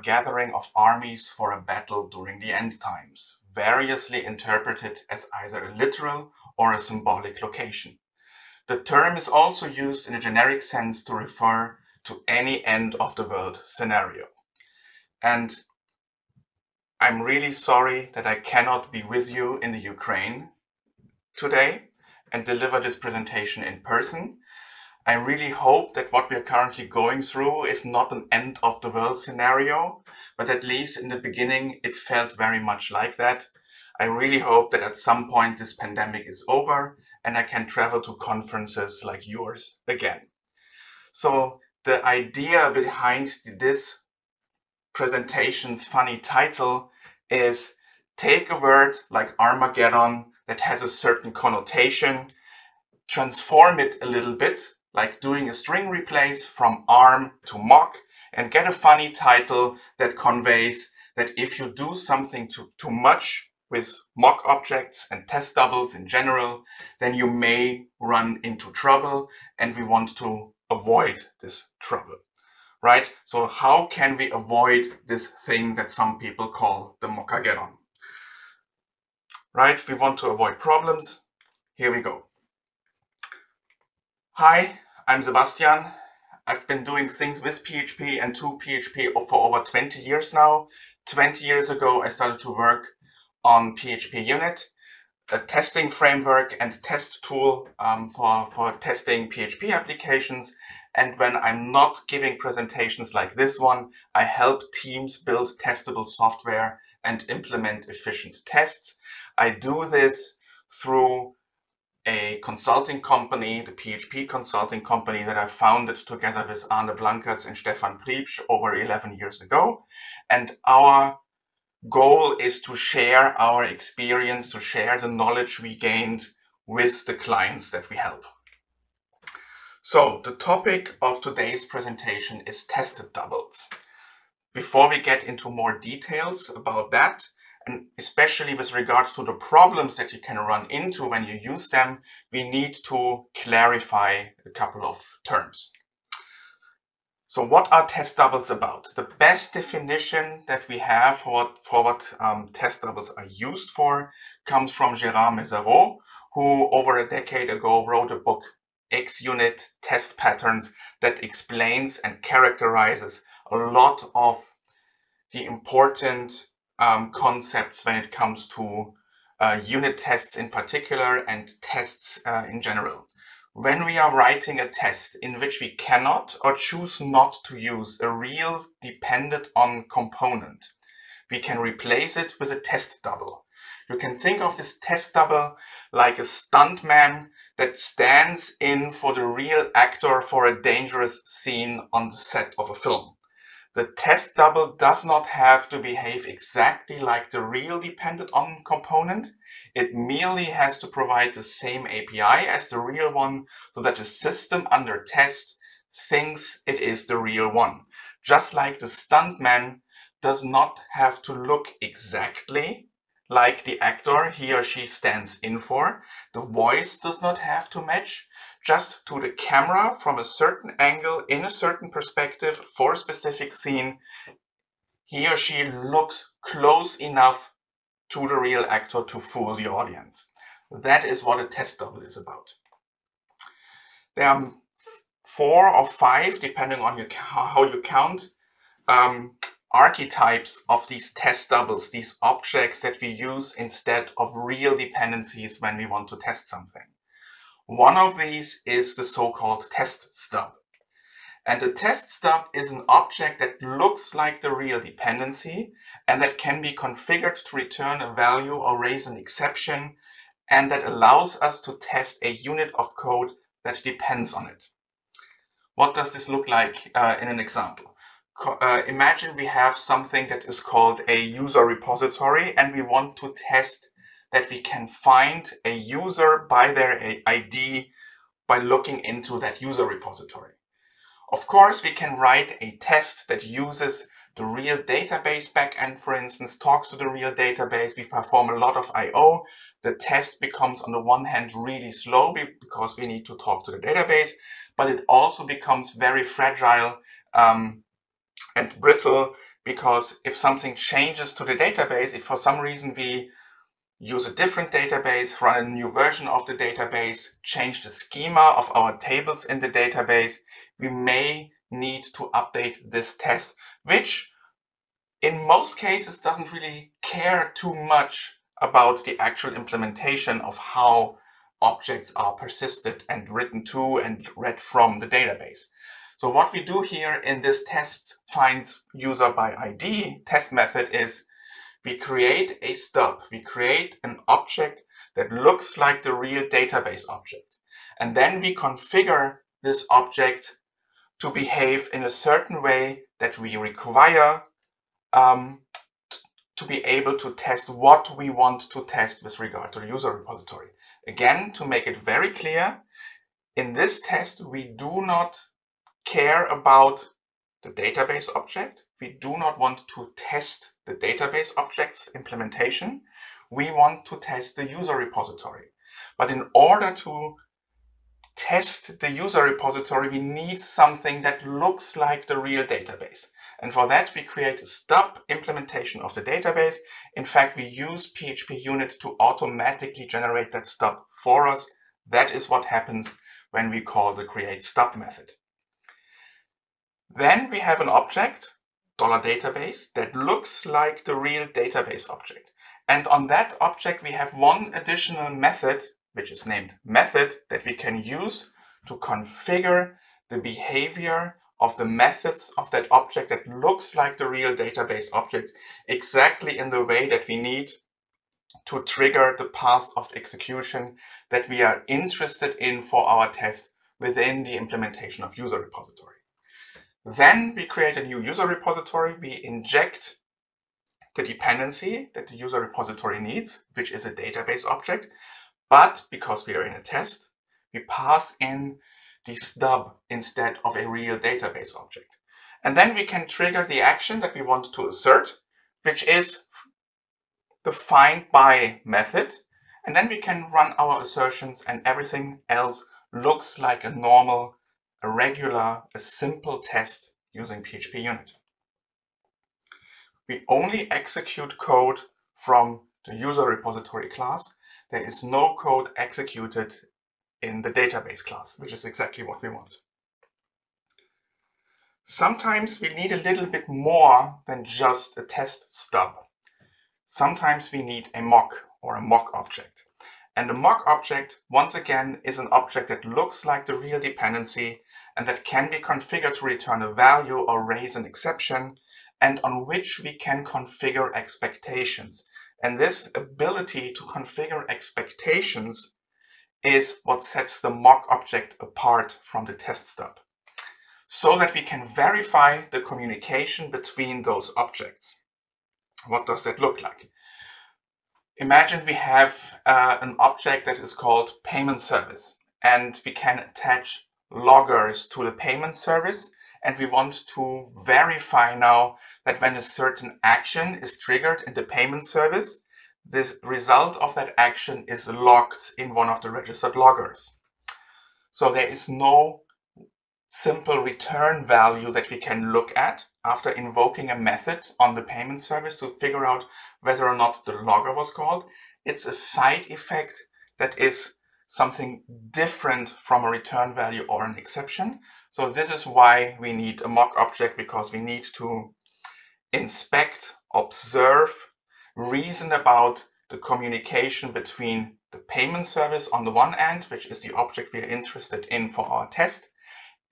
gathering of armies for a battle during the end times, variously interpreted as either a literal or a symbolic location. The term is also used in a generic sense to refer to any end of the world scenario. And I'm really sorry that I cannot be with you in the Ukraine today and deliver this presentation in person. I really hope that what we are currently going through is not an end of the world scenario, but at least in the beginning it felt very much like that. I really hope that at some point this pandemic is over and I can travel to conferences like yours again. So the idea behind this presentation's funny title is take a word like Armageddon that has a certain connotation, transform it a little bit, like doing a string replace from arm to mock, and get a funny title that conveys that if you do something too much with mock objects and test doubles in general, then you may run into trouble, and we want to avoid this trouble, right? So how can we avoid this thing that some people call the Mockageddon? Right, we want to avoid problems. Here we go. Hi, I'm Sebastian. I've been doing things with PHP and to PHP for over 20 years now. 20 years ago, I started to work on PHPUnit, a testing framework and test tool for testing PHP applications. And when I'm not giving presentations like this one, I help teams build testable software and implement efficient tests. I do this through a consulting company, the PHP consulting company that I founded together with Arne Blankertz and Stefan Priebsch over 11 years ago. And our goal is to share our experience, to share the knowledge we gained with the clients that we help. So the topic of today's presentation is tested doubles. Before we get into more details about that, and especially with regards to the problems that you can run into when you use them, we need to clarify a couple of terms. So what are test doubles about? The best definition that we have for what test doubles are used for comes from Gérard Mézereau, who over a decade ago wrote a book, XUnit Test Patterns, that explains and characterizes a lot of the important concepts when it comes to unit tests in particular and tests in general. When we are writing a test in which we cannot or choose not to use a real dependent on component, we can replace it with a test double. You can think of this test double like a stuntman that stands in for the real actor for a dangerous scene on the set of a film. The test double does not have to behave exactly like the real dependent on component. It merely has to provide the same API as the real one so that the system under test thinks it is the real one. Just like the stuntman does not have to look exactly like the actor he or she stands in for. The voice does not have to match. Just to the camera from a certain angle in a certain perspective for a specific scene, he or she looks close enough to the real actor to fool the audience. That is what a test double is about. There are 4 or 5, depending on how you count, archetypes of these test doubles, these objects that we use instead of real dependencies when we want to test something. One of these is the so-called test stub. And the test stub is an object that looks like the real dependency and that can be configured to return a value or raise an exception, and that allows us to test a unit of code that depends on it. What does this look like in an example? Imagine we have something that is called a user repository and we want to test that we can find a user by their ID by looking into that user repository. Of course, we can write a test that uses the real database backend, for instance, talks to the real database. We perform a lot of I/O. The test becomes, on the one hand, really slow because we need to talk to the database, but it also becomes very fragile and brittle because if something changes to the database, if for some reason we use a different database, run a new version of the database, change the schema of our tables in the database, we may need to update this test, which in most cases doesn't really care too much about the actual implementation of how objects are persisted and written to and read from the database. So what we do here in this test finds user by ID test method is we create a stub. We create an object that looks like the real database object. And then we configure this object to behave in a certain way that we require to be able to test what we want to test with regard to the user repository. Again, to make it very clear, in this test, we do not care about the database object. We do not want to test the database object's implementation. We want to test the user repository. But in order to test the user repository, we need something that looks like the real database. And for that, we create a stub implementation of the database. In fact, we use PHPUnit to automatically generate that stub for us. That is what happens when we call the create stub method. Then we have an object, $database, that looks like the real database object. And on that object, we have one additional method, which is named method, that we can use to configure the behavior of the methods of that object that looks like the real database object exactly in the way that we need to trigger the path of execution that we are interested in for our test within the implementation of user repository. Then we create a new user repository. We inject the dependency that the user repository needs, which is a database object. But because we are in a test, we pass in the stub instead of a real database object. And then we can trigger the action that we want to assert, which is the find by method. And then we can run our assertions and everything else looks like a normal, a regular, a simple test using PHPUnit. We only execute code from the user repository class. There is no code executed in the database class, which is exactly what we want. Sometimes we need a little bit more than just a test stub. Sometimes we need a mock or a mock object. And the mock object, once again, is an object that looks like the real dependency and that can be configured to return a value or raise an exception, and on which we can configure expectations. And this ability to configure expectations is what sets the mock object apart from the test stub, so that we can verify the communication between those objects. What does that look like? Imagine we have an object that is called payment service, and we can attach loggers to the payment service, and we want to verify now that when a certain action is triggered in the payment service, the result of that action is logged in one of the registered loggers. So there is no simple return value that we can look at after invoking a method on the payment service to figure out whether or not the logger was called. It's a side effect that is something different from a return value or an exception. So this is why we need a mock object, because we need to inspect, observe, reason about the communication between the payment service on the one end, which is the object we are interested in for our test,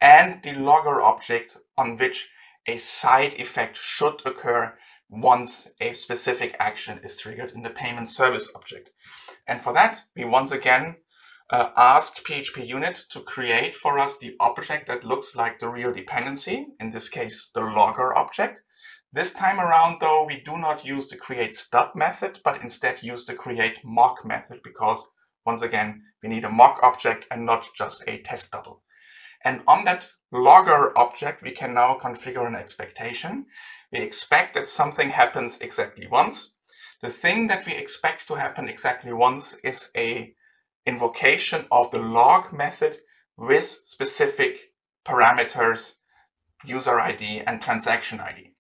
and the logger object on which a side effect should occur once a specific action is triggered in the payment service object. And for that, we once again ask PHPUnit to create for us the object that looks like the real dependency, in this case, the logger object. This time around, though, we do not use the create stub method, but instead use the create mock method, because once again, we need a mock object and not just a test double. And on that logger object, we can now configure an expectation. We expect that something happens exactly once. The thing that we expect to happen exactly once is a invocation of the log method with specific parameters, user ID and transaction ID.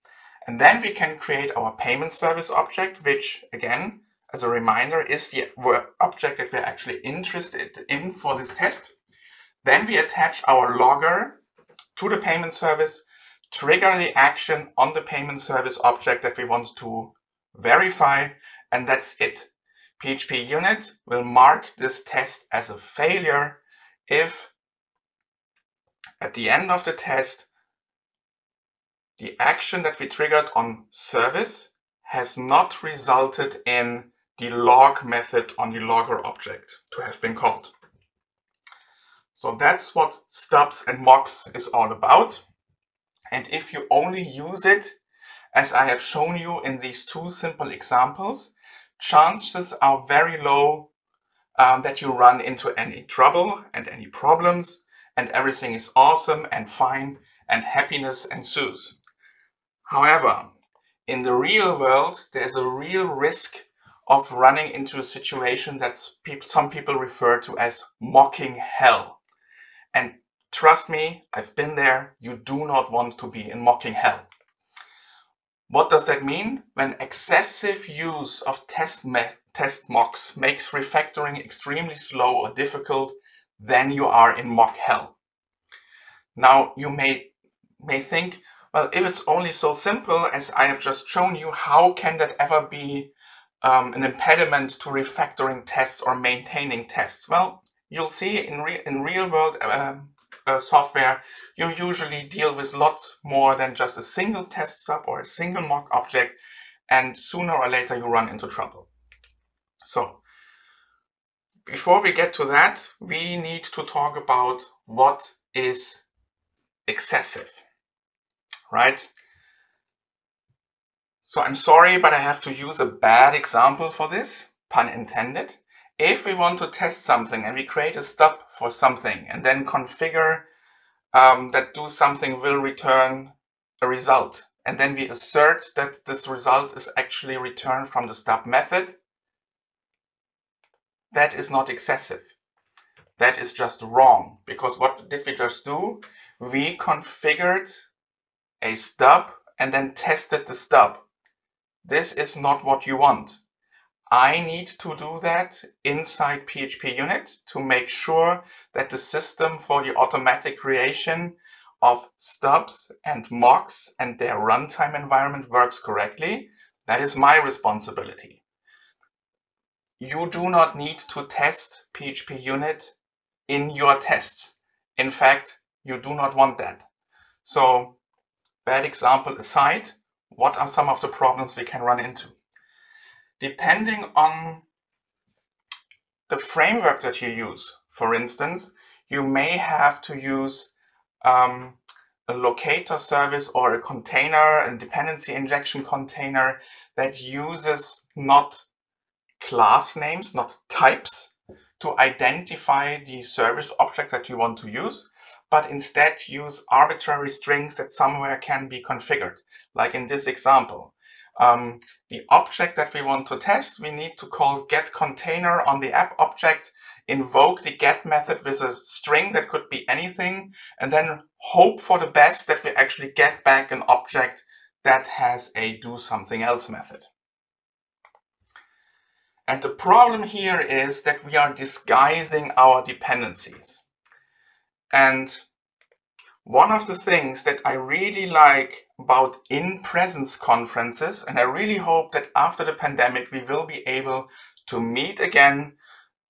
And then we can create our payment service object, which again, as a reminder, is the object that we're actually interested in for this test. Then we attach our logger to the payment service, trigger the action on the payment service object that we want to verify, and that's it. PHPUnit will mark this test as a failure if at the end of the test the action that we triggered on service has not resulted in the log method on the logger object to have been called. So that's what stubs and mocks is all about. And if you only use it, as I have shown you in these two simple examples, chances are very low that you run into any trouble and any problems, and everything is awesome and fine and happiness ensues. However, in the real world, there's a real risk of running into a situation that some people refer to as mocking hell. And trust me, I've been there. You do not want to be in mocking hell. What does that mean? When excessive use of test mocks makes refactoring extremely slow or difficult, then you are in mock hell. Now you may think, well, if it's only so simple as I have just shown you, how can that ever be an impediment to refactoring tests or maintaining tests? Well, you'll see in real world software, you usually deal with lots more than just a single test stub or a single mock object, and sooner or later you run into trouble. So before we get to that, we need to talk about what is excessive, right? So I'm sorry, but I have to use a bad example for this, pun intended. If we want to test something and we create a stub for something and then configure that do something will return a result, and then we assert that this result is actually returned from the stub method, that is not excessive. That is just wrong, because what did we just do? We configured a stub and then tested the stub. This is not what you want. I need to do that inside PHPUnit to make sure that the system for the automatic creation of stubs and mocks and their runtime environment works correctly. That is my responsibility. You do not need to test PHPUnit in your tests. In fact, you do not want that. So, bad example aside, what are some of the problems we can run into? Depending on the framework that you use, for instance, you may have to use a locator service or a container, a dependency injection container that uses not class names, not types, to identify the service objects that you want to use, but instead use arbitrary strings that somewhere can be configured, like in this example. The object that we want to test, we need to call getContainer on the app object, invoke the get method with a string that could be anything, and then hope for the best that we actually get back an object that has a do something else method. And the problem here is that we are disguising our dependencies. And one of the things that I really like about in-presence conferences, and I really hope that after the pandemic we will be able to meet again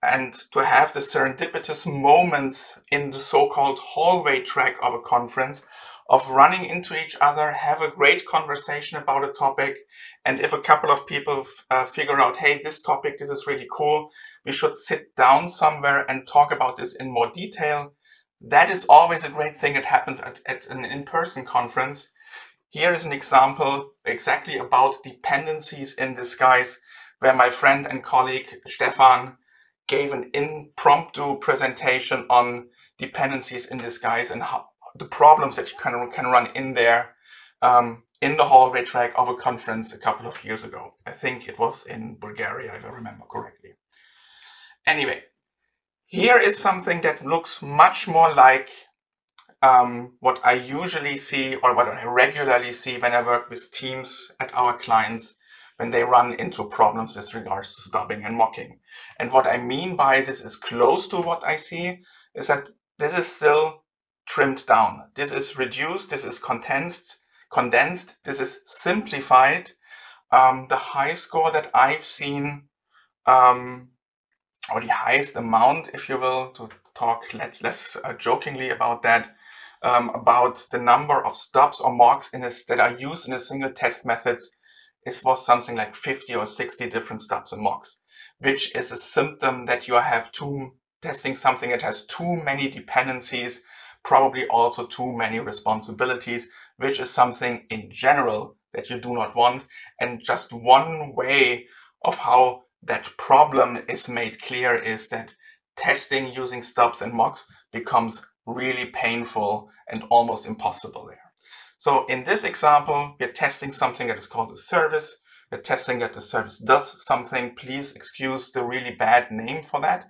and to have the serendipitous moments in the so-called hallway track of a conference, of running into each other, have a great conversation about a topic, and if a couple of people figure out, hey, this topic, this is really cool, we should sit down somewhere and talk about this in more detail. That is always a great thing that happens at an in-person conference. Here is an example exactly about dependencies in disguise, where my friend and colleague Stefan gave an impromptu presentation on dependencies in disguise and how the problems that you can run in there in the hallway track of a conference a couple of years ago. I think it was in Bulgaria, if I remember correctly. Anyway, here is something that looks much more like what I usually see, or what I regularly see when I work with teams at our clients, when they run into problems with regards to stubbing and mocking. And what I mean by this is close to what I see, is that this is still trimmed down. This is reduced, this is condensed, this is simplified. The high score that I've seen, or the highest amount, if you will, to talk less jokingly about that, about the number of stubs or mocks that are used in a single test methods, was something like 50 or 60 different stubs and mocks, which is a symptom that you have testing something that has too many dependencies, probably also too many responsibilities, which is something in general that you do not want. And just one way of how that problem is made clear is that testing using stubs and mocks becomes really painful and almost impossible there. So in this example, we're testing something that is called a service. We're testing that the service does something. Please excuse the really bad name for that.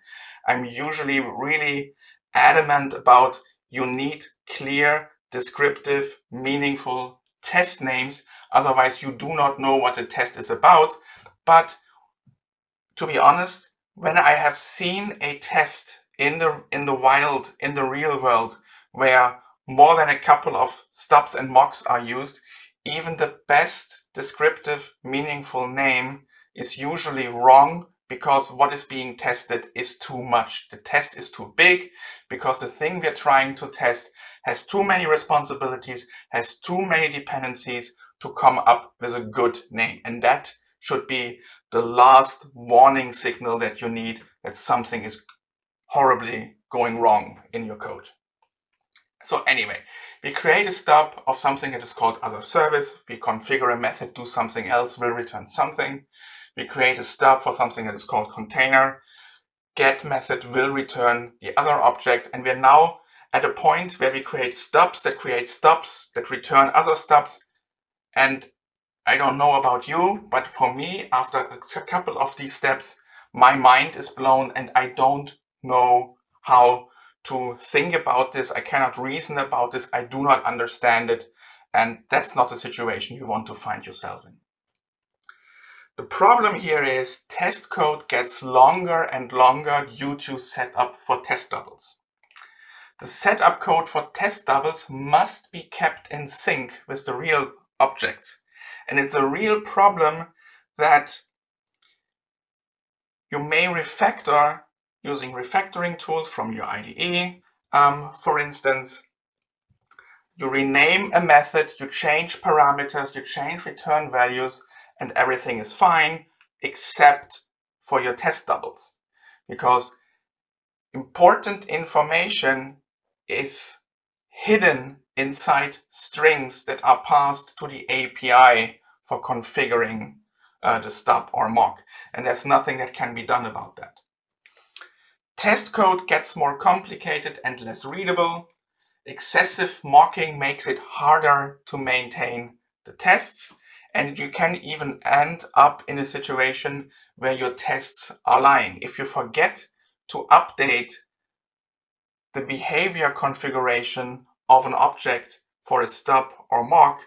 I'm usually really adamant about you need clear, descriptive, meaningful test names. Otherwise, you do not know what the test is about. But to be honest, when I have seen a test in the wild, in the real world, where more than a couple of stubs and mocks are used, even the best descriptive, meaningful name is usually wrong, because what is being tested is too much. The test is too big because the thing we're trying to test has too many responsibilities, has too many dependencies to come up with a good name. And that should be the last warning signal that you need that something is horribly going wrong in your code. So anyway, we create a stub of something that is called other service. We configure a method, do something else, will return something. We create a stub for something that is called container. Get method will return the other object. And we're now at a point where we create stubs that return other stubs. And I don't know about you, but for me, after a couple of these steps, my mind is blown and I don't know how to think about this. I cannot reason about this. I do not understand it. And that's not a situation you want to find yourself in. The problem here is test code gets longer and longer due to setup for test doubles. The setup code for test doubles must be kept in sync with the real objects. And it's a real problem that you may refactor using refactoring tools from your IDE. For instance, you rename a method, you change parameters, you change return values, and everything is fine, except for your test doubles. Because important information is hidden inside strings that are passed to the API for configuring the stub or mock. And there's nothing that can be done about that. Test code gets more complicated and less readable. Excessive mocking makes it harder to maintain the tests. And you can even end up in a situation where your tests are lying. If you forget to update the behavior configuration of an object for a stub or mock,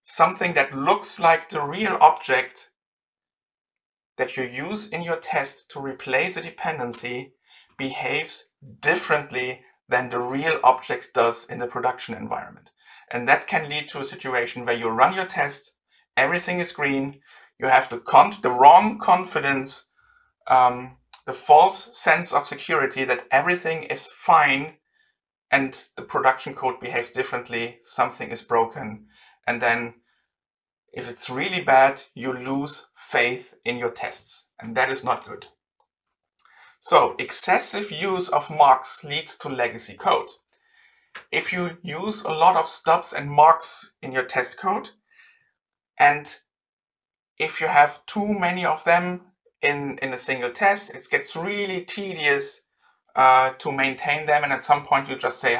something that looks like the real object that you use in your test to replace a dependency behaves differently than the real object does in the production environment. And that can lead to a situation where you run your test, everything is green, you have the wrong confidence, the false sense of security that everything is fine, and the production code behaves differently, something is broken, and then if it's really bad, you lose faith in your tests, and that is not good. So excessive use of mocks leads to legacy code. If you use a lot of stubs and mocks in your test code, and if you have too many of them in a single test, it gets really tedious to maintain them, and at some point you just say,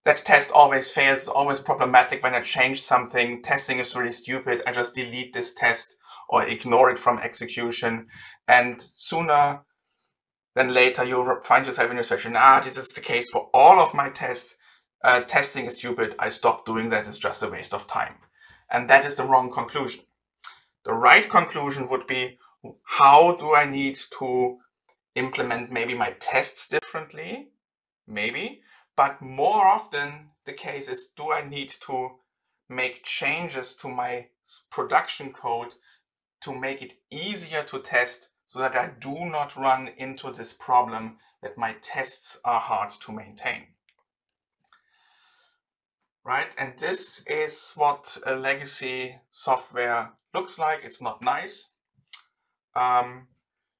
that test always fails, it's always problematic when I change something, testing is really stupid, I just delete this test or ignore it from execution, and sooner then later you find yourself in your session, this is the case for all of my tests. Testing is stupid. I stopped doing that. It's just a waste of time. And that is the wrong conclusion. The right conclusion would be, how do I need to implement maybe my tests differently? Maybe. But more often the case is, do I need to make changes to my production code to make it easier to test so that I do not run into this problem that my tests are hard to maintain? Right? And this is what a legacy software looks like. It's not nice.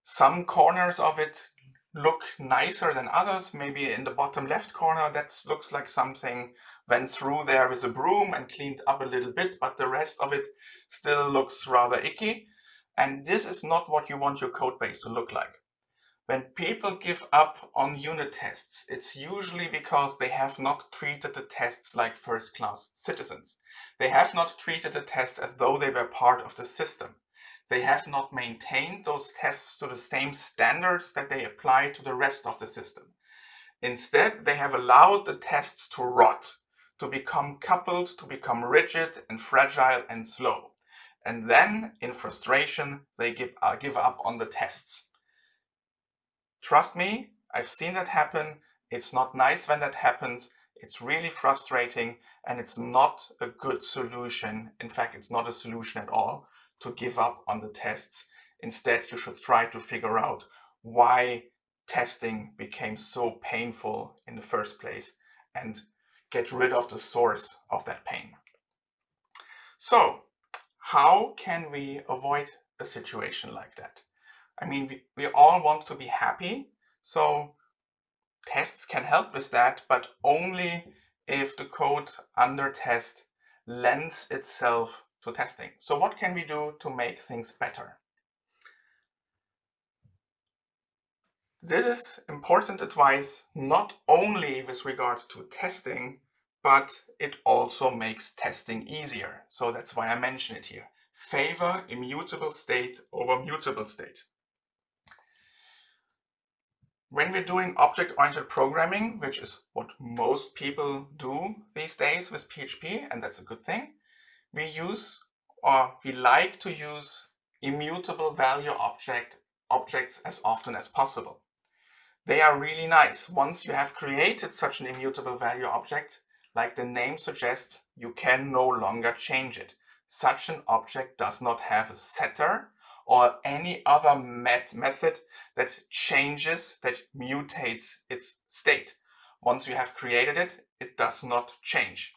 Some corners of it look nicer than others. Maybe in the bottom left corner, that looks like something went through there with a broom and cleaned up a little bit, but the rest of it still looks rather icky. And this is not what you want your code base to look like. When people give up on unit tests, it's usually because they have not treated the tests like first-class citizens. They have not treated the tests as though they were part of the system. They have not maintained those tests to the same standards that they apply to the rest of the system. Instead, they have allowed the tests to rot, to become coupled, to become rigid and fragile and slow. And then, in frustration, they give up on the tests. Trust me, I've seen that happen. It's not nice when that happens. It's really frustrating, and it's not a good solution. In fact, it's not a solution at all to give up on the tests. Instead, you should try to figure out why testing became so painful in the first place and get rid of the source of that pain. So, how can we avoid a situation like that? I mean, we all want to be happy, so tests can help with that, but only if the code under test lends itself to testing. So what can we do to make things better? This is important advice not only with regard to testing, but it also makes testing easier. So that's why I mention it here. Favor immutable state over mutable state. When we're doing object-oriented programming, which is what most people do these days with PHP, and that's a good thing, we like to use immutable value objects as often as possible. They are really nice. Once you have created such an immutable value object, like the name suggests, you can no longer change it. Such an object does not have a setter or any other method that changes, that mutates its state. Once you have created it, it does not change.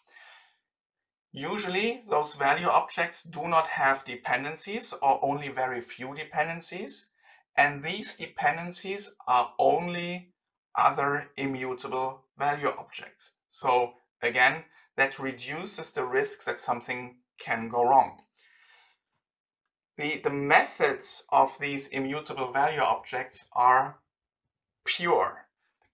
Usually, those value objects do not have dependencies or only very few dependencies. And these dependencies are only other immutable value objects. So again, that reduces the risk that something can go wrong. The methods of these immutable value objects are pure.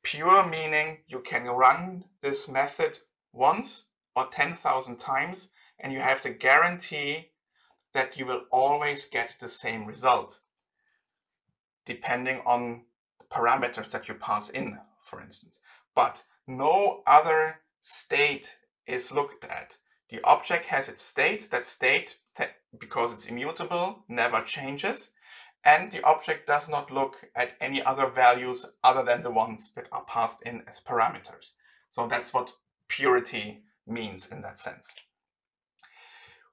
Pure meaning you can run this method once or 10,000 times and you have the guarantee that you will always get the same result, depending on the parameters that you pass in, for instance. But no other state is looked at. The object has its state. That state, because it's immutable, never changes. And the object does not look at any other values other than the ones that are passed in as parameters. So that's what purity means in that sense.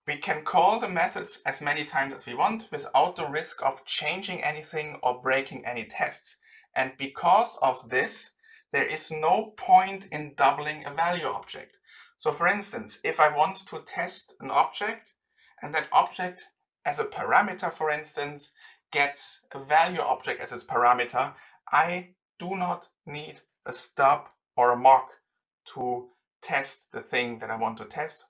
We can call the methods as many times as we want without the risk of changing anything or breaking any tests. And because of this, there is no point in doubling a value object. So for instance, if I want to test an object and that object as a parameter, for instance, gets a value object as its parameter, I do not need a stub or a mock to test the thing that I want to test,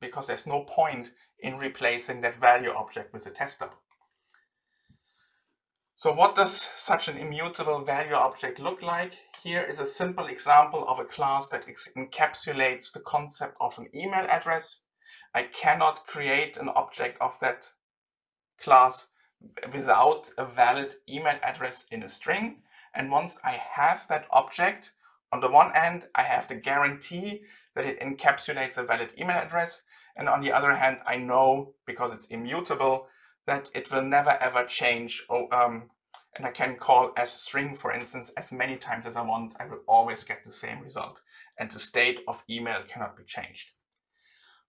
because there's no point in replacing that value object with a test stub. So what does such an immutable value object look like? Here is a simple example of a class that encapsulates the concept of an email address. I cannot create an object of that class without a valid email address in a string. And once I have that object, on the one hand, I have the guarantee that it encapsulates a valid email address. And on the other hand, I know, because it's immutable, that it will never ever change. And I can call as string, for instance, as many times as I want. I will always get the same result. And the state of email cannot be changed.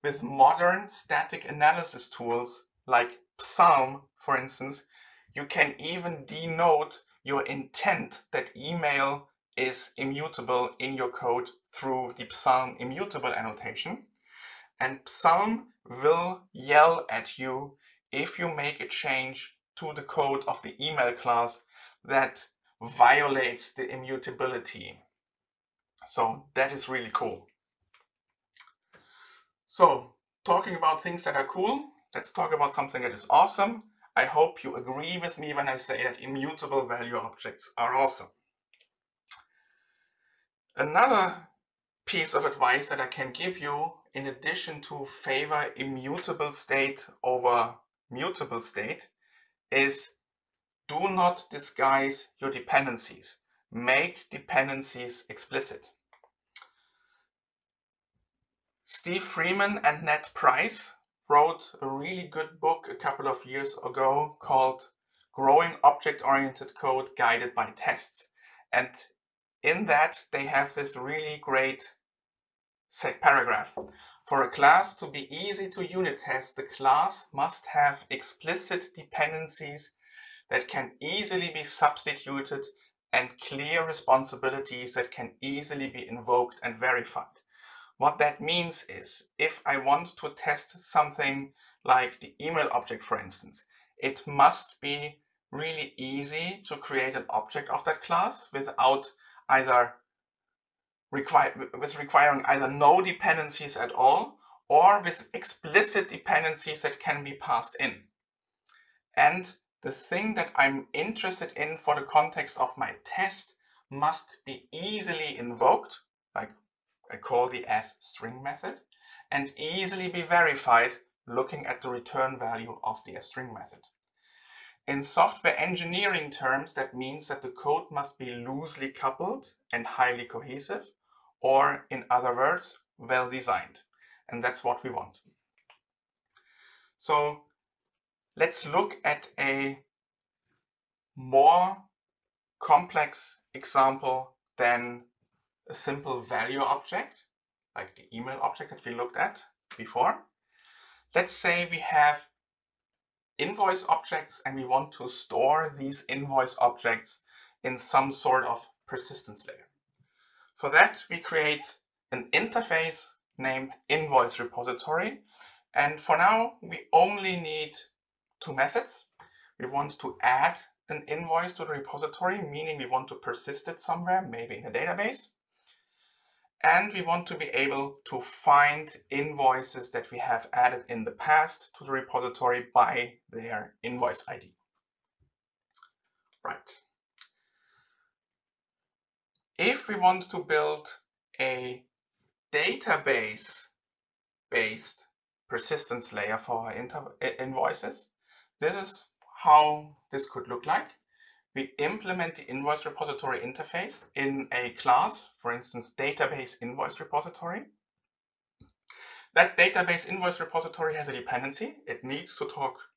With modern static analysis tools like Psalm, for instance, you can even denote your intent that email is immutable in your code through the Psalm immutable annotation. And Psalm will yell at you if you make a change to the code of the email class that violates the immutability. So that is really cool. So talking about things that are cool, let's talk about something that is awesome. I hope you agree with me when I say that immutable value objects are awesome. Another piece of advice that I can give you, in addition to favor immutable state over mutable state, is do not disguise your dependencies. Make dependencies explicit. Steve Freeman and Ned Price wrote a really good book a couple of years ago called Growing Object-Oriented Code Guided by Tests. And in that, they have this really great paragraph. For a class to be easy to unit test, the class must have explicit dependencies that can easily be substituted and clear responsibilities that can easily be invoked and verified. What that means is, if I want to test something like the email object, for instance, it must be really easy to create an object of that class without either requiring either no dependencies at all or with explicit dependencies that can be passed in. And the thing that I'm interested in for the context of my test must be easily invoked, like I call the asString method, and easily be verified looking at the return value of the asString method. In software engineering terms, that means that the code must be loosely coupled and highly cohesive, or in other words, well designed. And that's what we want. So let's look at a more complex example than a simple value object, like the email object that we looked at before. Let's say we have invoice objects and we want to store these invoice objects in some sort of persistence layer. For that, we create an interface named invoice repository. And for now, we only need two methods. We want to add an invoice to the repository, meaning we want to persist it somewhere, maybe in a database. And we want to be able to find invoices that we have added in the past to the repository by their invoice ID. Right. If we want to build a database-based persistence layer for our invoices, this is how this could look like. We implement the invoice repository interface in a class, for instance, database invoice repository. That database invoice repository has a dependency. It needs to talk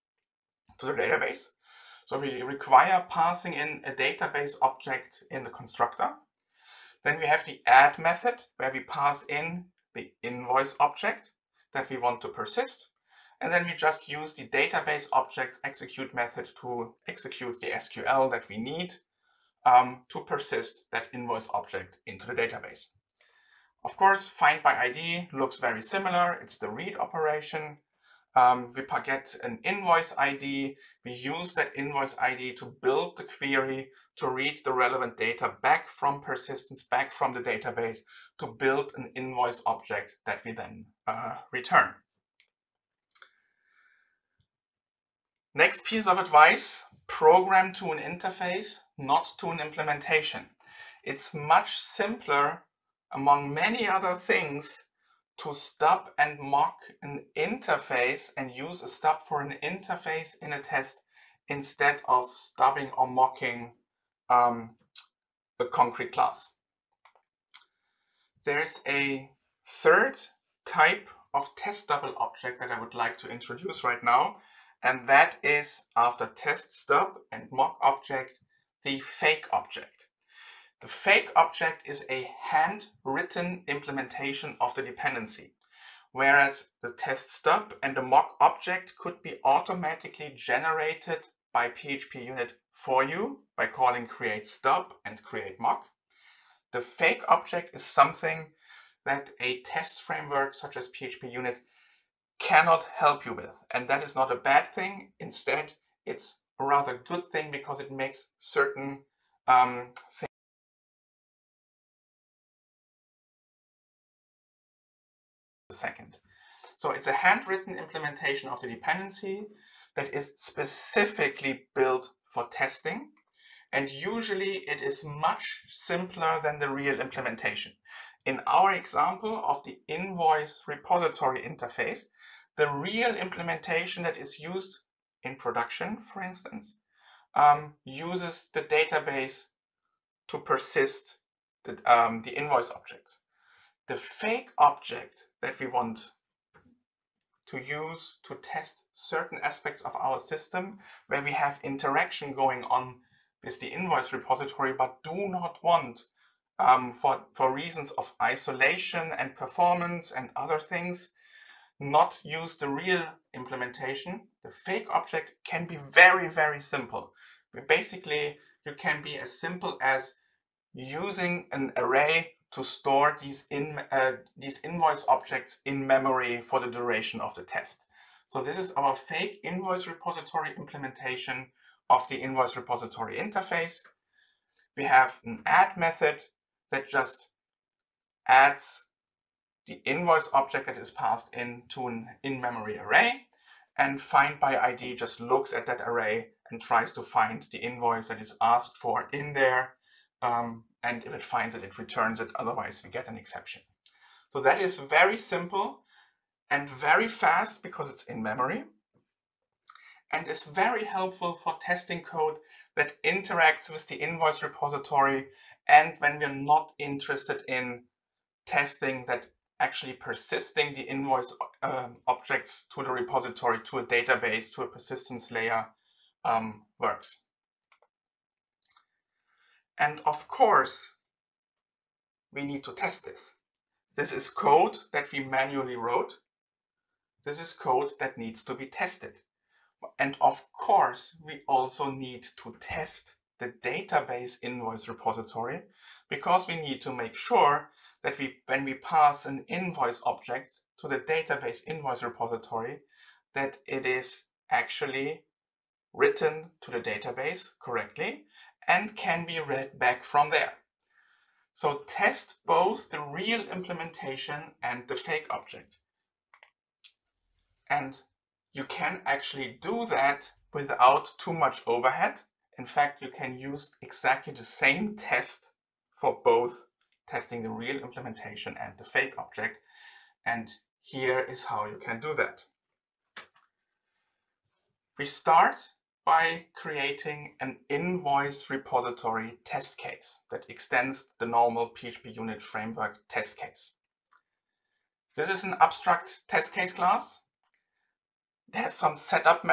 to the database. So we require passing in a database object in the constructor. Then we have the add method where we pass in the invoice object that we want to persist. And then we just use the database object's execute method to execute the SQL that we need to persist that invoice object into the database. Of course, find by ID looks very similar. It's the read operation. We get an invoice ID. We use that invoice ID to build the query to read the relevant data back from persistence, back from the database, to build an invoice object that we then return. Next piece of advice, program to an interface, not to an implementation. It's much simpler, among many other things, to stub and mock an interface and use a stub for an interface in a test instead of stubbing or mocking a concrete class. There is a third type of test double object that I would like to introduce right now, and that is, after test stub and mock object, the fake object. The fake object is a handwritten implementation of the dependency, whereas the test stub and the mock object could be automatically generated by PHPUnit for you by calling create stub and create mock. The fake object is something that a test framework such as PHPUnit cannot help you with, and that is not a bad thing. Instead, it's a rather good thing because it makes certain things second. So it's a handwritten implementation of the dependency that is specifically built for testing, and usually it is much simpler than the real implementation. In our example of the invoice repository interface, the real implementation that is used in production, for instance, uses the database to persist the invoice objects. The fake object that we want to use to test certain aspects of our system where we have interaction going on with the invoice repository but do not want, for reasons of isolation and performance and other things, not use the real implementation. The fake object can be very, very simple. Basically, you can be as simple as using an array to store these invoice objects in memory for the duration of the test. So this is our fake invoice repository implementation of the invoice repository interface. We have an add method that just adds the invoice object that is passed into an in-memory array, and find by ID just looks at that array and tries to find the invoice that is asked for in there. And if it finds it, it returns it. Otherwise, we get an exception. So that is very simple and very fast because it's in memory. And is very helpful for testing code that interacts with the invoice repository. And when we're not interested in testing that actually persisting the invoice objects to the repository, to a database, to a persistence layer works. And of course, we need to test this. This is code that we manually wrote. This is code that needs to be tested. And of course, we also need to test the database invoice repository because we need to make sure that when we pass an invoice object to the database invoice repository, that it is actually written to the database correctly and can be read back from there. So test both the real implementation and the fake object. And you can actually do that without too much overhead. In fact, you can use exactly the same test for both testing the real implementation and the fake object. And here is how you can do that. We start by creating an invoice repository test case that extends the normal PHPUnit framework test case. This is an abstract test case class. It has some setup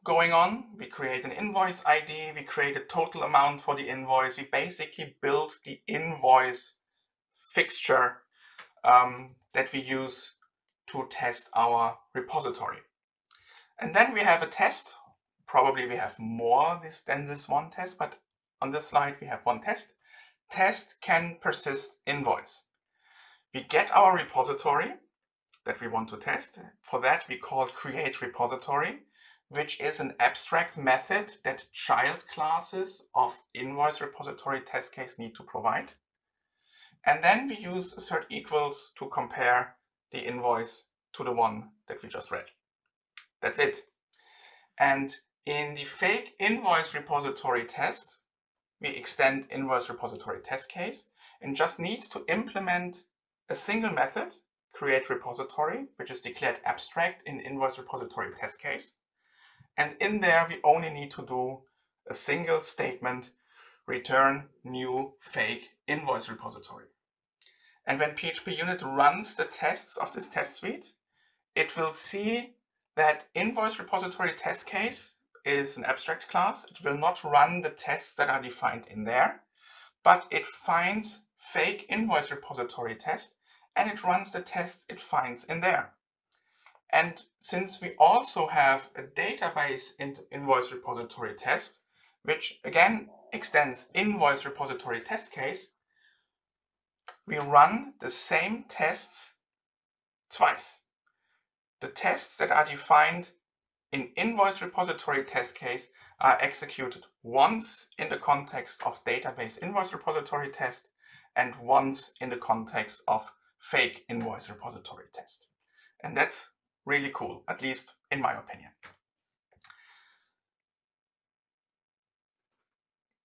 going on. We create an invoice ID, we create a total amount for the invoice. We basically build the invoice fixture that we use to test our repository. And then we have a test. Probably we have more than this one test, but on this slide we have one test. Test can persist invoice. We get our repository that we want to test. For that we call create repository, which is an abstract method that child classes of invoice repository test case need to provide. And then we use assert equals to compare the invoice to the one that we just read. That's it. And in the fake invoice repository test, we extend invoice repository test case and just need to implement a single method, create repository, which is declared abstract in invoice repository test case. And in there, we only need to do a single statement return new fake invoice repository. And when PHPUnit runs the tests of this test suite, it will see that invoice repository test case is an abstract class. It will not run the tests that are defined in there, but it finds fake invoice repository test and it runs the tests it finds in there. And since we also have a database invoice repository test, which again extends invoice repository test case, we run the same tests twice. The tests that are defined in invoice repository test case are executed once in the context of database invoice repository test and once in the context of fake invoice repository test. And that's really cool, at least in my opinion.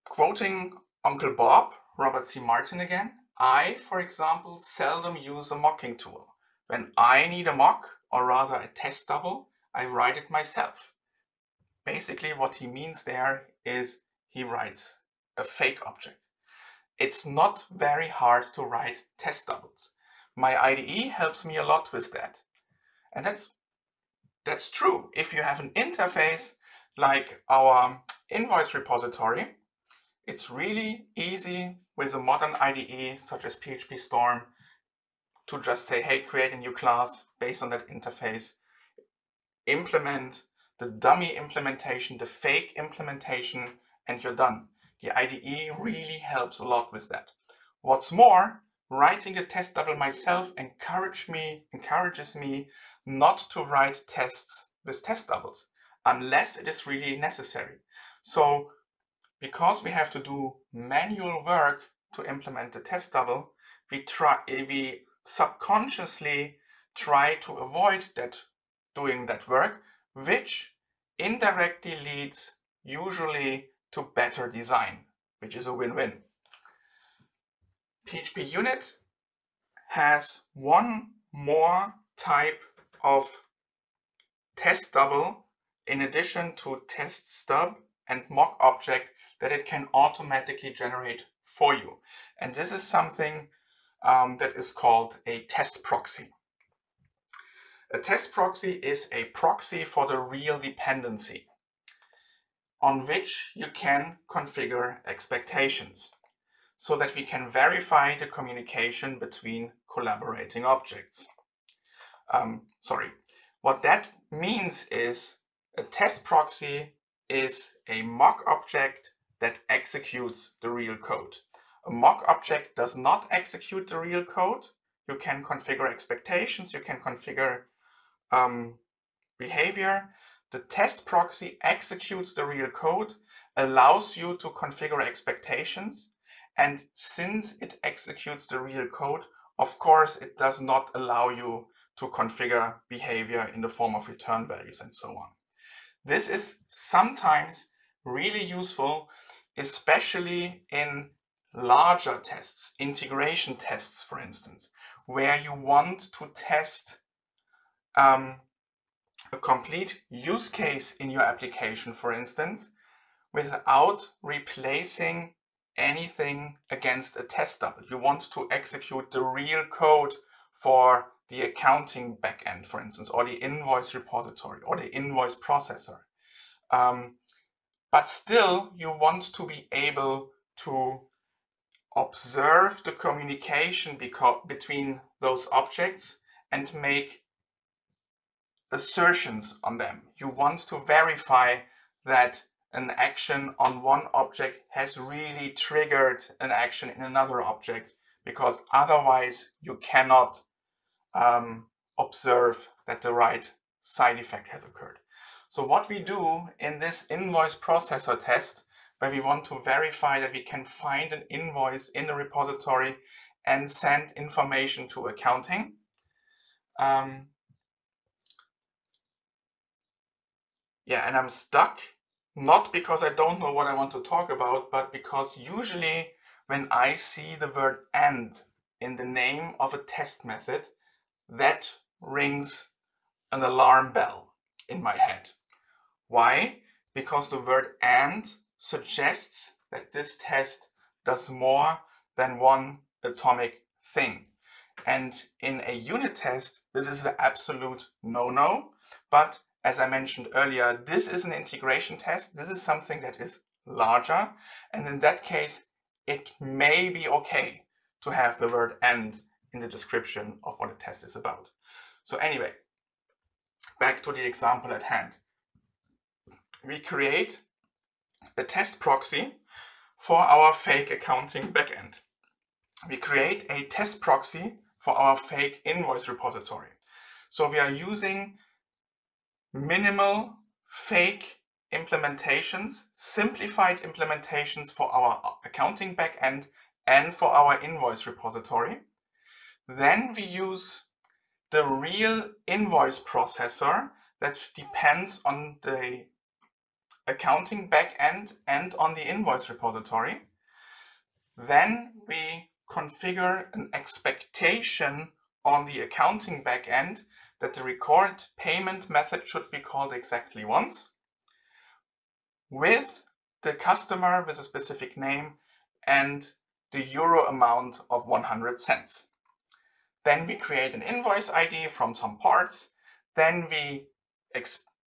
Quoting Uncle Bob, Robert C. Martin again, I, for example, seldom use a mocking tool. When I need a mock, or rather a test double, I write it myself. Basically what he means there is he writes a fake object. It's not very hard to write test doubles. My IDE helps me a lot with that. And that's true. If you have an interface like our invoice repository, it's really easy with a modern IDE such as PHP Storm to just say, hey, create a new class based on that interface, implement the dummy implementation, the fake implementation, and you're done. The IDE really helps a lot with that. What's more, writing a test double myself encourages me not to write tests with test doubles unless it is really necessary. So because we have to do manual work to implement the test double, we subconsciously try to avoid doing that work, which indirectly leads usually to better design, which is a win-win. PHPUnit has one more type of test double in addition to test stub and mock object that it can automatically generate for you. And this is something that is called a test proxy. A test proxy is a proxy for the real dependency on which you can configure expectations so that we can verify the communication between collaborating objects. What that means is a test proxy is a mock object that executes the real code. A mock object does not execute the real code. You can configure expectations, you can configure behavior. The test proxy executes the real code, allows you to configure expectations, and since it executes the real code, of course, it does not allow you to configure behavior in the form of return values and so on. This is sometimes really useful, especially in larger tests, integration tests, for instance, where you want to test a complete use case in your application, for instance, without replacing anything against a test double. You want to execute the real code for the accounting backend, for instance, or the invoice repository or the invoice processor. But still, you want to be able to observe the communication between those objects and make assertions on them. You want to verify that an action on one object has really triggered an action in another object, because otherwise you cannot observe that the right side effect has occurred. So what we do in this invoice processor test, where we want to verify that we can find an invoice in the repository and send information to accounting, and I'm stuck, not because I don't know what I want to talk about, but because usually when I see the word "and" in the name of a test method, that rings an alarm bell in my head. Why? Because the word "and" suggests that this test does more than one atomic thing. And in a unit test, this is an absolute no-no. But as I mentioned earlier, this is an integration test. This is something that is larger. And in that case, it may be okay to have the word "and" in the description of what a test is about. So anyway, back to the example at hand. We create a test proxy for our fake accounting backend. We create a test proxy for our fake invoice repository. So we are using minimal fake implementations, simplified implementations for our accounting backend and for our invoice repository. Then we use the real invoice processor that depends on the accounting backend and on the invoice repository. Then we configure an expectation on the accounting backend that the record payment method should be called exactly once, with the customer with a specific name and the euro amount of 100 cents. Then we create an invoice ID from some parts. Then we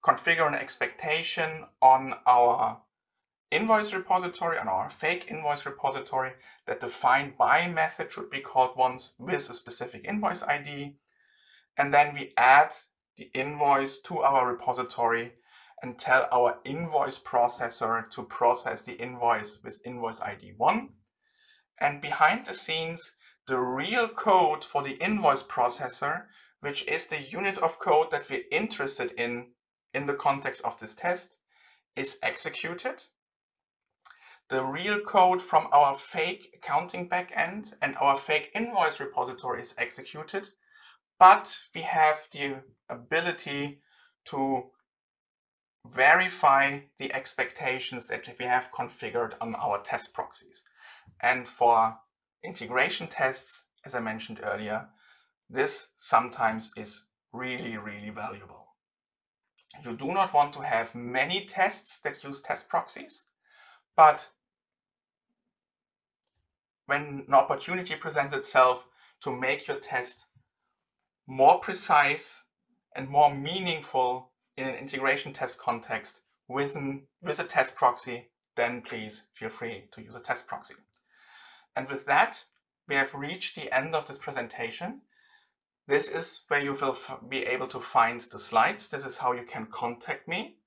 configure an expectation on our invoice repository, on our fake invoice repository, that the find by method should be called once with a specific invoice ID. And then we add the invoice to our repository and tell our invoice processor to process the invoice with invoice ID 1. And behind the scenes, the real code for the invoice processor, which is the unit of code that we're interested in the context of this test, is executed. The real code from our fake accounting backend and our fake invoice repository is executed, but we have the ability to verify the expectations that we have configured on our test proxies. And for integration tests, as I mentioned earlier, this sometimes is really, really valuable. You do not want to have many tests that use test proxies, but when an opportunity presents itself to make your test more precise and more meaningful in an integration test context with a test proxy, then please feel free to use a test proxy. And with that, we have reached the end of this presentation. This is where you will be able to find the slides. This is how you can contact me.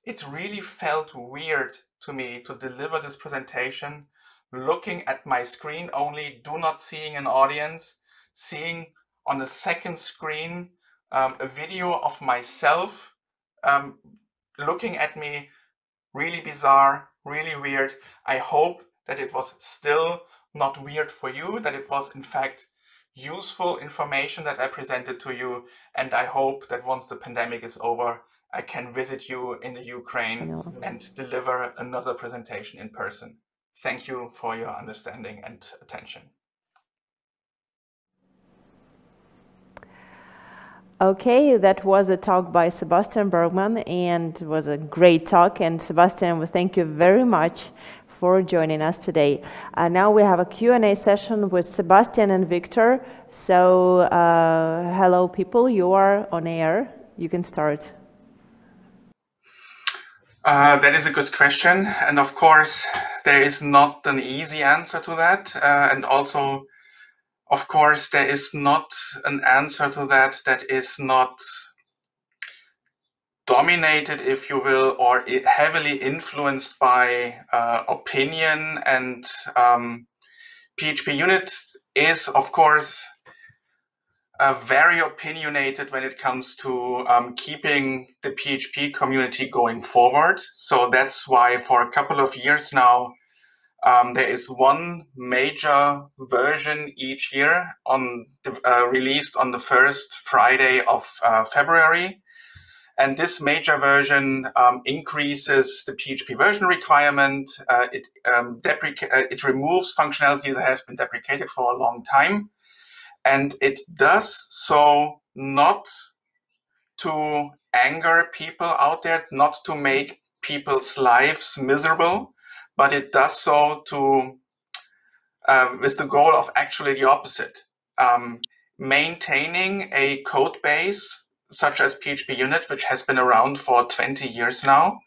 It really felt weird to me to deliver this presentation looking at my screen only, do not seeing an audience, seeing on the second screen a video of myself looking at me. Really bizarre, really weird. I hope that it was still not weird for you, that it was in fact useful information that I presented to you, and I hope that once the pandemic is over, I can visit you in the Ukraine and deliver another presentation in person. Thank you for your understanding and attention. Okay, that was a talk by Sebastian Bergmann, and it was a great talk. And Sebastian, we thank you very much for joining us today. Now we have a Q&A session with Sebastian and Victor. So hello people, you are on air. You can start. That is a good question. And of course, there is not an easy answer to that. And also, of course, there is not an answer to that that is not dominated, if you will, or heavily influenced by opinion. And PHPUnit is, of course, very opinionated when it comes to keeping the PHP community going forward. So that's why for a couple of years now, there is one major version each year released on the first Friday of February. And this major version increases the PHP version requirement. It removes functionality that has been deprecated for a long time. And it does so not to anger people out there, not to make people's lives miserable, but it does so to with the goal of actually the opposite. Maintaining a code base such as PHPUnit, which has been around for 20 years now.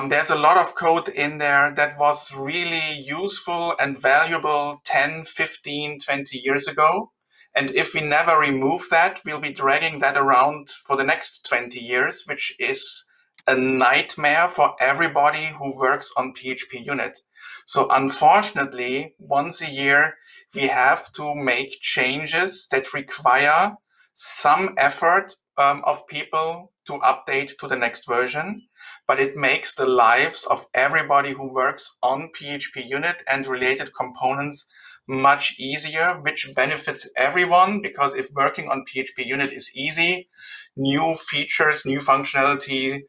There's a lot of code in there that was really useful and valuable 10, 15, 20 years ago. And if we never remove that, we'll be dragging that around for the next 20 years, which is a nightmare for everybody who works on PHPUnit. So unfortunately, once a year, we have to make changes that require some effort of people to update to the next version, but it makes the lives of everybody who works on PHPUnit and related components much easier, which benefits everyone, because if working on PHPUnit is easy, new features, new functionality,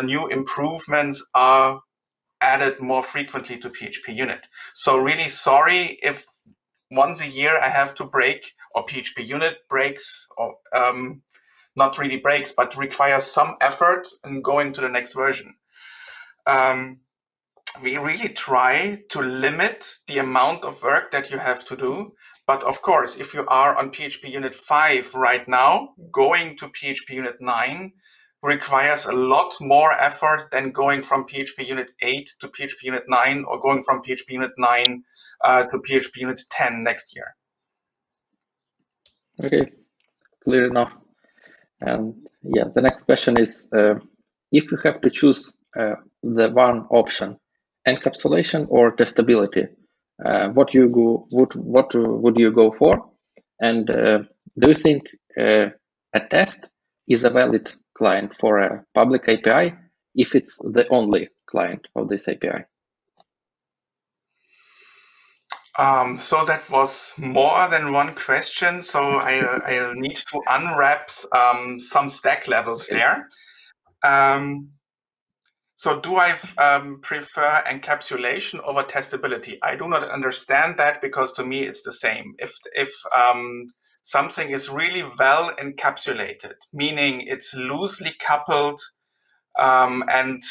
new improvements are added more frequently to PHPUnit. So really sorry if once a year I have to break, or PHPUnit breaks, or not really breaks, but requires some effort in going to the next version. We really try to limit the amount of work that you have to do. But of course, if you are on PHPUnit 5 right now, going to PHPUnit 9 requires a lot more effort than going from PHPUnit 8 to PHPUnit 9, or going from PHPUnit 9 to PHPUnit 10 next year. Okay, clear enough. And yeah, the next question is, if you have to choose the one option, encapsulation or testability, what would you go for? And do you think a test is a valid client for a public API if it's the only client of this API? So that was more than one question. So I'll need to unwrap some stack levels there. So do I prefer encapsulation over testability? I do not understand that, because to me it's the same. If something is really well encapsulated, meaning it's loosely coupled and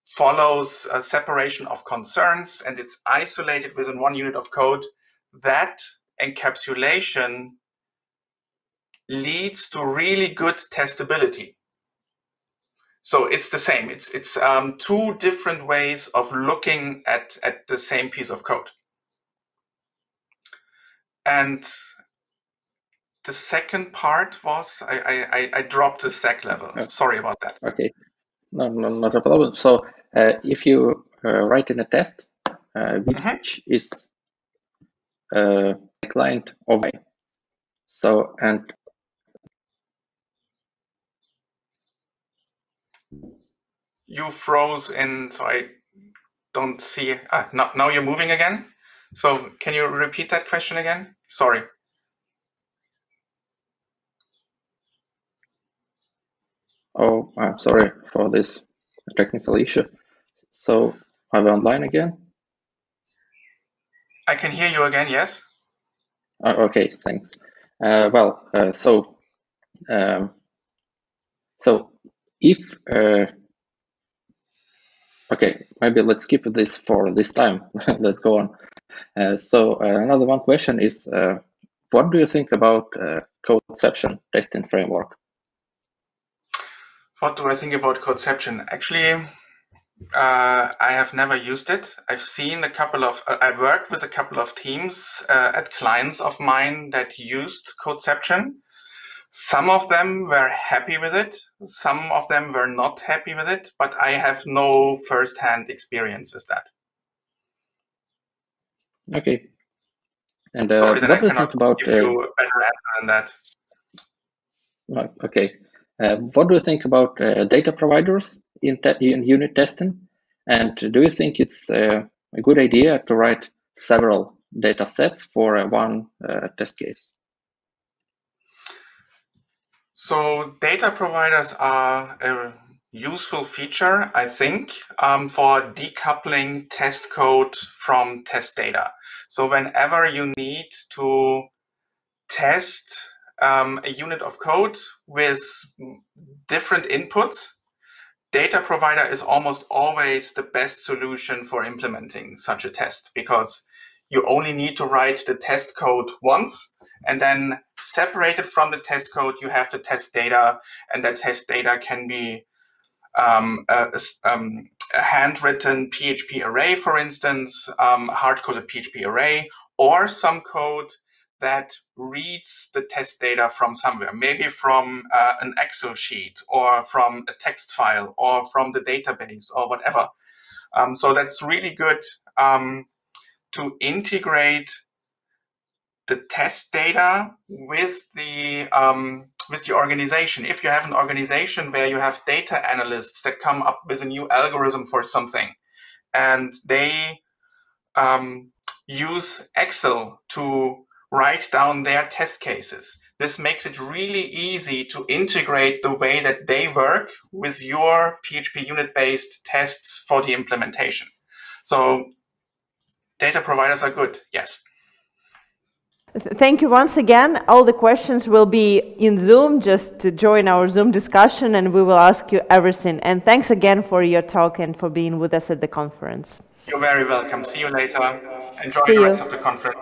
follows a separation of concerns, and it's isolated within one unit of code, that encapsulation leads to really good testability. So it's the same. It's two different ways of looking at the same piece of code. And the second part was, I dropped the stack level. Oh. Sorry about that. Okay, no, not a problem. So if you write in a test, which is a client of A, so and you froze in, so I don't see. Now you're moving again. So can you repeat that question again? Sorry. Oh, I'm sorry for this technical issue. So are we online again? I can hear you again, yes. Okay, thanks. So if okay, maybe let's skip this for this time. Let's go on. So another one question is, what do you think about Codeception testing framework? What do I think about Codeception? Actually, I have never used it. I've seen a couple of, I worked with a couple of teams at clients of mine that used Codeception. Some of them were happy with it. Some of them were not happy with it, but I have no first-hand experience with that. Okay. And sorry that what I do you cannot think about give you a better answer than that. Okay. What do you think about data providers in unit testing? And do you think it's a good idea to write several data sets for one test case? So data providers are a useful feature, I think, for decoupling test code from test data. So whenever you need to test a unit of code with different inputs, data provider is almost always the best solution for implementing such a test, because you only need to write the test code once, and then separated from the test code, you have the test data, and that test data can be a handwritten PHP array, for instance, hard-coded PHP array, or some code that reads the test data from somewhere, maybe from an Excel sheet, or from a text file, or from the database, or whatever. So that's really good to integrate the test data with the organization. If you have an organization where you have data analysts that come up with a new algorithm for something, and they use Excel to write down their test cases, this makes it really easy to integrate the way that they work with your PHPUnit-based tests for the implementation. So data providers are good, yes. Thank you once again. All the questions will be in Zoom. Just to join our Zoom discussion, and we will ask you everything. And thanks again for your talk and for being with us at the conference. You're very welcome. See you later. Enjoy the rest of the conference.